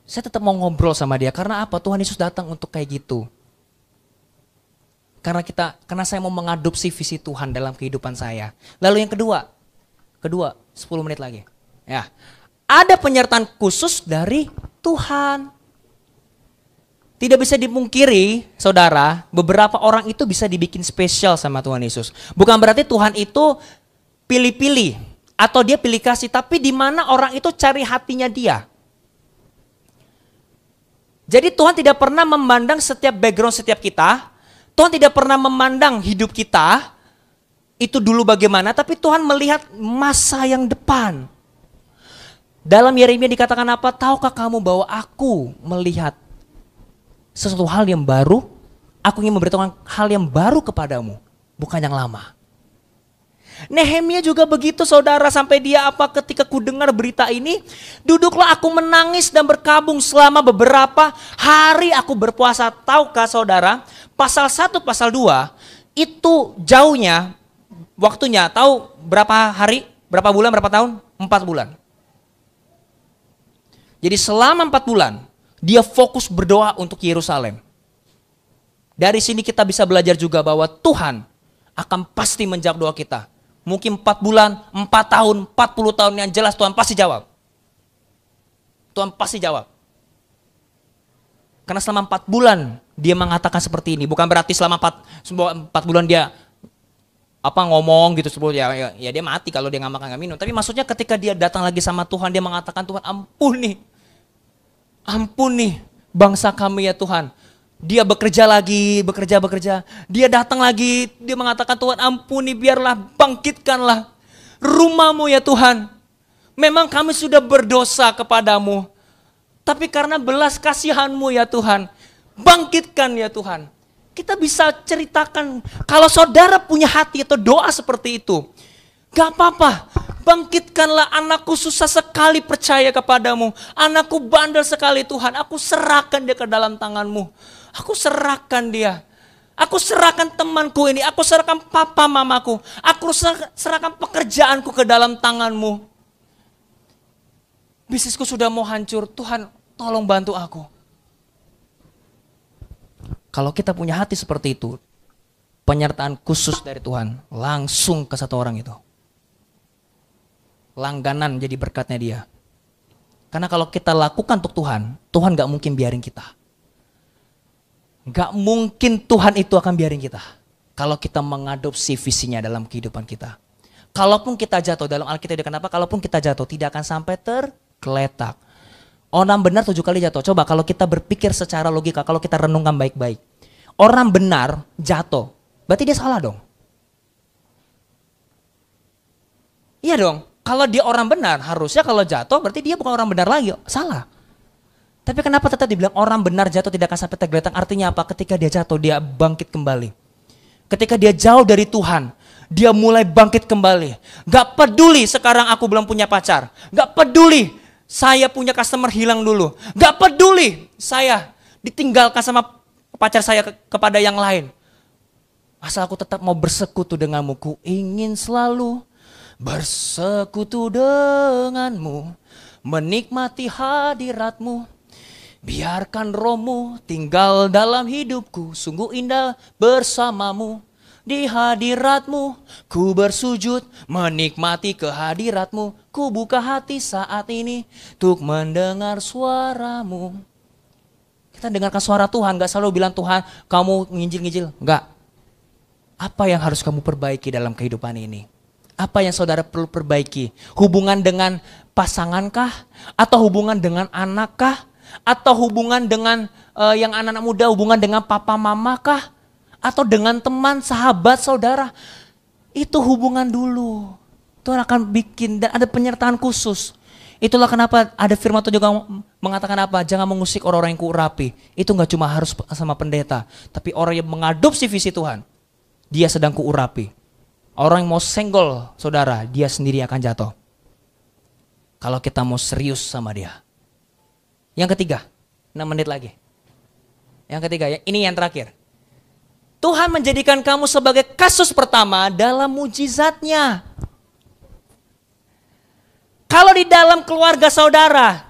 Saya tetap mau ngobrol sama dia, karena apa? Tuhan Yesus datang untuk kayak gitu. Karena saya mau mengadopsi visi Tuhan dalam kehidupan saya. Lalu yang kedua, 10 menit lagi. Ya, ada penyertaan khusus dari Tuhan. Tidak bisa dipungkiri, saudara, beberapa orang itu bisa dibikin spesial sama Tuhan Yesus. Bukan berarti Tuhan itu pilih-pilih atau dia pilih kasih, tapi di mana orang itu cari hatinya dia. Jadi Tuhan tidak pernah memandang setiap background setiap kita. Tuhan tidak pernah memandang hidup kita itu dulu bagaimana, tapi Tuhan melihat masa yang depan. Dalam Yeremia dikatakan apa? Tahukah kamu bahwa aku melihat sesuatu hal yang baru, aku ingin memberitahukan hal yang baru kepadamu, bukan yang lama. Nehemia juga begitu saudara, sampai dia apa, ketika ku dengar berita ini, duduklah aku menangis dan berkabung selama beberapa hari aku berpuasa. Tahukah saudara, pasal 1, pasal 2, itu jauhnya, waktunya, tahu berapa hari, berapa bulan, berapa tahun? 4 bulan. Jadi selama 4 bulan, dia fokus berdoa untuk Yerusalem. Dari sini kita bisa belajar juga bahwa Tuhan akan pasti menjawab doa kita. Mungkin 4 bulan, 4 tahun, 40 tahun, yang jelas Tuhan pasti jawab. Tuhan pasti jawab. Karena selama 4 bulan dia mengatakan seperti ini. Bukan berarti selama 4 bulan dia ngomong gitu sebelum ya dia mati kalau dia nggak makan nggak minum. Tapi maksudnya ketika dia datang lagi sama Tuhan, dia mengatakan, Tuhan ampuni bangsa kami ya Tuhan. Dia bekerja lagi, bekerja. Dia datang lagi, dia mengatakan, Tuhan ampuni, biarlah, bangkitkanlah rumahmu ya Tuhan. Memang kami sudah berdosa kepadamu, tapi karena belas kasihanmu ya Tuhan, bangkitkan ya Tuhan. Kita bisa ceritakan, kalau saudara punya hati atau doa seperti itu, gak apa-apa, bangkitkanlah, anakku susah sekali percaya kepadamu, anakku bandel sekali Tuhan, aku serahkan dia ke dalam tanganmu, aku serahkan dia, aku serahkan temanku ini, aku serahkan papa mamaku, aku serahkan pekerjaanku ke dalam tanganmu. Bisnisku sudah mau hancur, Tuhan tolong bantu aku. Kalau kita punya hati seperti itu, penyertaan khusus dari Tuhan langsung ke satu orang itu. Langganan jadi berkatnya dia. Karena kalau kita lakukan untuk Tuhan, Tuhan gak mungkin biarin kita. Gak mungkin Tuhan itu akan biarin kita. Kalau kita mengadopsi visinya dalam kehidupan kita. Kalaupun kita jatuh, dalam Alkitab kenapa? Kalaupun kita jatuh tidak akan sampai tergeletak. Orang benar 7 kali jatuh. Coba kalau kita berpikir secara logika, kalau kita renungkan baik-baik. Orang benar jatuh, berarti dia salah dong. Iya dong. Kalau dia orang benar, harusnya kalau jatuh berarti dia bukan orang benar lagi, salah. Tapi kenapa tetap dibilang orang benar jatuh tidak akan sampai tergeletak? Artinya apa? Ketika dia jatuh, dia bangkit kembali. Ketika dia jauh dari Tuhan, dia mulai bangkit kembali. Gak peduli sekarang aku belum punya pacar. Gak peduli saya punya customer hilang dulu. Gak peduli saya ditinggalkan sama pacar saya kepada yang lain. Asal aku tetap mau bersekutu denganmu, ku ingin selalu bersekutu denganmu, menikmati hadiratmu, biarkan rohmu tinggal dalam hidupku, sungguh indah bersamamu, di hadiratmu ku bersujud, menikmati kehadiratmu, ku buka hati saat ini untuk mendengar suaramu. Kita dengarkan suara Tuhan, gak selalu bilang Tuhan kamu nginjil-nginjil, enggak. Apa yang harus kamu perbaiki dalam kehidupan ini? Apa yang saudara perlu perbaiki? Hubungan dengan pasangankah? Atau hubungan dengan anakkah? Atau hubungan dengan yang anak-anak muda, hubungan dengan papa mama kah? Atau dengan teman, sahabat, saudara? Itu hubungan dulu. Tuhan akan bikin dan ada penyertaan khusus. Itulah kenapa ada firman Tuhan juga mengatakan apa? Jangan mengusik orang-orang yang kuurapi. Itu gak cuma harus sama pendeta. Tapi orang yang mengadopsi visi Tuhan. Dia sedang kuurapi. Orang yang mau senggol saudara, dia sendiri akan jatuh. Kalau kita mau serius sama dia. Yang ketiga, 6 menit lagi. Yang ketiga, ini yang terakhir. Tuhan menjadikan kamu sebagai kasus pertama dalam mujizatnya. Kalau di dalam keluarga saudara,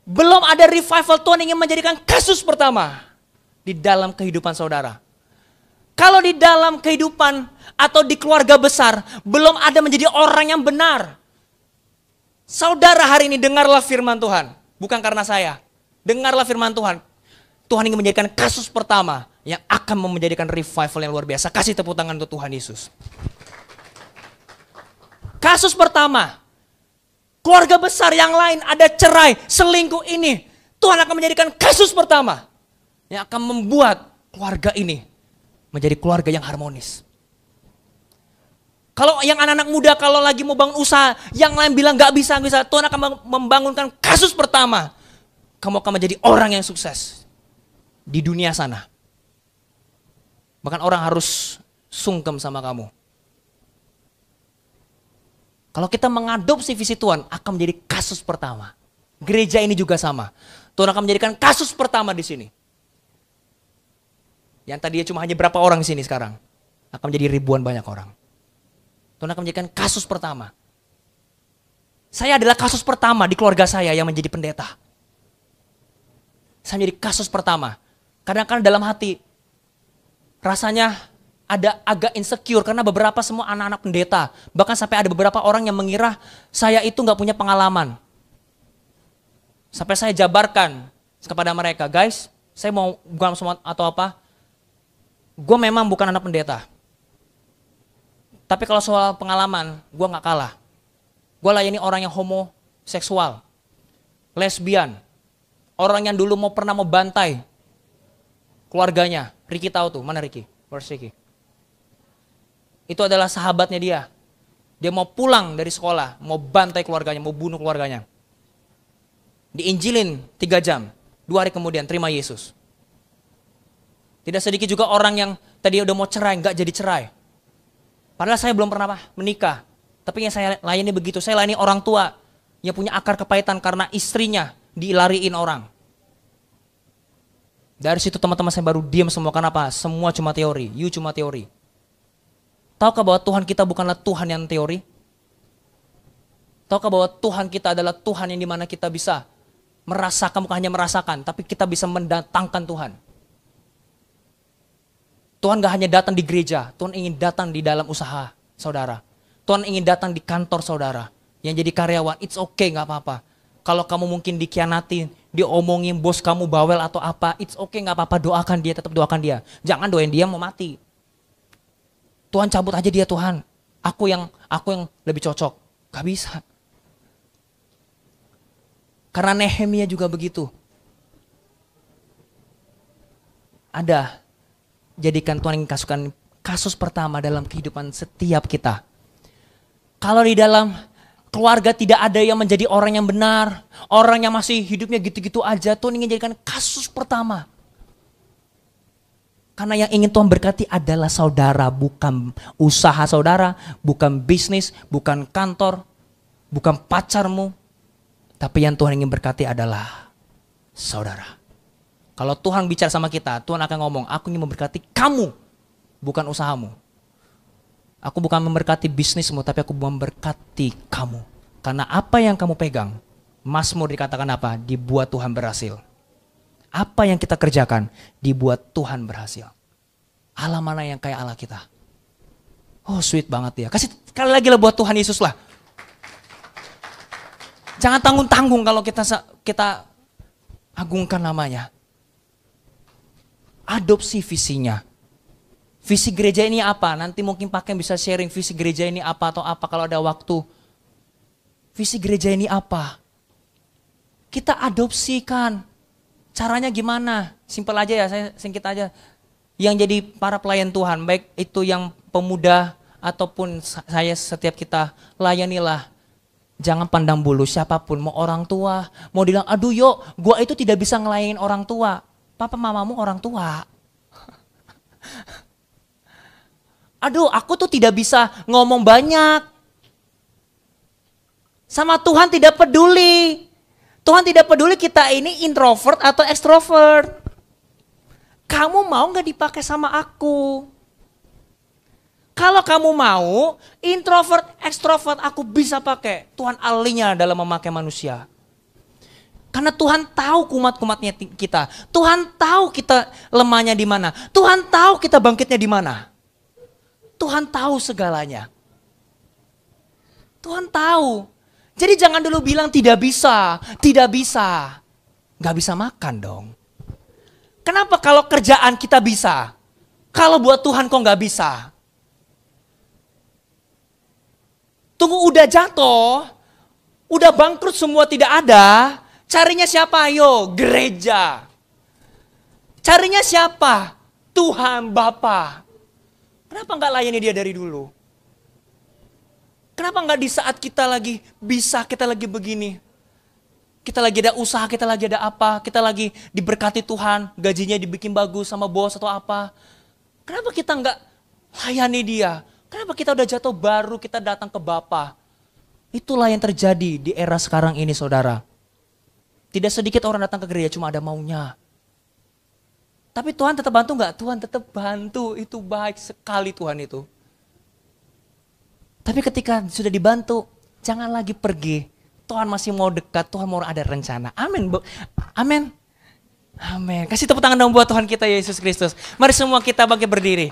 belum ada revival, Tuhan ingin menjadikan kasus pertama di dalam kehidupan saudara. Kalau di dalam kehidupan atau di keluarga besar, belum ada menjadi orang yang benar. Saudara hari ini dengarlah firman Tuhan. Bukan karena saya. Dengarlah firman Tuhan. Tuhan ingin menjadikan kasus pertama yang akan menjadikan revival yang luar biasa. Kasih tepuk tangan untuk Tuhan Yesus. Kasus pertama. Keluarga besar yang lain ada cerai, selingkuh ini. Tuhan akan menjadikan kasus pertama. Yang akan membuat keluarga ini menjadi keluarga yang harmonis. Kalau yang anak-anak muda kalau lagi mau bangun usaha, yang lain bilang gak bisa, Tuhan akan membangunkan kasus pertama. Kamu akan menjadi orang yang sukses di dunia sana. Bahkan orang harus sungkem sama kamu. Kalau kita mengadopsi visi Tuhan, akan menjadi kasus pertama. Gereja ini juga sama. Tuhan akan menjadikan kasus pertama di sini. Yang tadinya cuma hanya berapa orang di sini sekarang, akan menjadi ribuan banyak orang. Tuhan akan menjadikan kasus pertama. Saya adalah kasus pertama di keluarga saya yang menjadi pendeta. Saya menjadi kasus pertama. Kadang-kadang dalam hati, rasanya ada agak insecure karena beberapa semua anak-anak pendeta. Bahkan sampai ada beberapa orang yang mengira saya itu gak punya pengalaman. Sampai saya jabarkan kepada mereka, guys, saya mau bukan semua atau apa, gue memang bukan anak pendeta. Tapi kalau soal pengalaman, gue gak kalah. Gue layani orang yang homoseksual, lesbian, orang yang dulu pernah mau bantai keluarganya. Ricky tahu tuh, mana Ricky? Where's Ricky? Itu adalah sahabatnya dia. Dia mau pulang dari sekolah, mau bantai keluarganya, mau bunuh keluarganya. Diinjilin 3 jam, 2 hari kemudian terima Yesus. Tidak sedikit juga orang yang tadi udah mau cerai, gak jadi cerai. Padahal saya belum pernah menikah. Tapi yang saya layani begitu. Saya layani orang tua yang punya akar kepahitan karena istrinya dilariin orang. Dari situ teman-teman saya baru diam semua. Kenapa? Semua cuma teori. You cuma teori. Tahukah bahwa Tuhan kita bukanlah Tuhan yang teori? Tahukah bahwa Tuhan kita adalah Tuhan yang dimana kita bisa merasakan, bukan hanya merasakan, tapi kita bisa mendatangkan Tuhan. Tuhan gak hanya datang di gereja, Tuhan ingin datang di dalam usaha saudara. Tuhan ingin datang di kantor saudara. Yang jadi karyawan, it's okay, gak apa-apa. Kalau kamu mungkin dikhianatin, diomongin bos kamu bawel atau apa, it's okay, gak apa-apa, doakan dia, tetap doakan dia. Jangan doain dia mau mati. Tuhan cabut aja dia Tuhan. Aku yang lebih cocok. Gak bisa. Karena Nehemia juga begitu. Ada. Jadikan Tuhan ingin kasihkan kasus pertama dalam kehidupan setiap kita. Kalau di dalam keluarga tidak ada yang menjadi orang yang benar, orang yang masih hidupnya gitu-gitu aja, Tuhan ingin jadikan kasus pertama. Karena yang ingin Tuhan berkati adalah saudara, bukan usaha saudara, bukan bisnis, bukan kantor, bukan pacarmu. Tapi yang Tuhan ingin berkati adalah saudara. Kalau Tuhan bicara sama kita, Tuhan akan ngomong, aku ingin memberkati kamu, bukan usahamu. Aku bukan memberkati bisnismu, tapi aku memberkati kamu. Karena apa yang kamu pegang, Mazmur dikatakan apa? Dibuat Tuhan berhasil. Apa yang kita kerjakan, dibuat Tuhan berhasil. Allah mana yang kayak Allah kita? Oh sweet banget ya. Kasih sekali lagi lah buat Tuhan Yesus lah. Jangan tanggung-tanggung kalau kita agungkan namanya. Adopsi visinya. Visi gereja ini apa? Nanti mungkin pakai bisa sharing visi gereja ini apa atau apa kalau ada waktu. Visi gereja ini apa? Kita adopsikan. Caranya gimana? Simpel aja ya, saya singkat aja. Yang jadi para pelayan Tuhan, baik itu yang pemuda ataupun saya setiap kita layanilah. Jangan pandang bulu siapapun, mau orang tua, mau bilang, aduh yuk, gua itu tidak bisa ngelayanin orang tua. Papa mamamu orang tua. Aduh, aku tuh tidak bisa ngomong banyak. Sama Tuhan tidak peduli. Tuhan tidak peduli kita ini introvert atau extrovert. Kamu mau gak dipakai sama aku? Kalau kamu mau, introvert, extrovert aku bisa pakai. Tuhan ahlinya dalam memakai manusia. Karena Tuhan tahu kumat-kumatnya kita. Tuhan tahu kita lemahnya di mana. Tuhan tahu kita bangkitnya di mana. Tuhan tahu segalanya. Tuhan tahu. Jadi jangan dulu bilang tidak bisa, tidak bisa. Gak bisa makan dong. Kenapa kalau kerjaan kita bisa? Kalau buat Tuhan kok gak bisa? Tunggu udah jatuh, udah bangkrut semua tidak ada, carinya siapa? Ayo, gereja. Carinya siapa? Tuhan Bapa. Kenapa nggak layani dia dari dulu? Kenapa nggak di saat kita lagi bisa, kita lagi begini? Kita lagi ada usaha, kita lagi ada apa, kita lagi diberkati Tuhan, gajinya dibikin bagus sama bos atau apa. Kenapa kita nggak layani dia? Kenapa kita udah jatuh baru kita datang ke Bapa? Itulah yang terjadi di era sekarang ini saudara. Tidak sedikit orang datang ke gereja cuma ada maunya. Tapi Tuhan tetap bantu nggak? Tuhan tetap bantu, itu baik sekali Tuhan itu. Tapi ketika sudah dibantu, jangan lagi pergi. Tuhan masih mau dekat, Tuhan mau ada rencana. Amin. Amin. Amin. Kasih tepuk tangan dong buat Tuhan kita Yesus Kristus. Mari semua kita bangkit berdiri.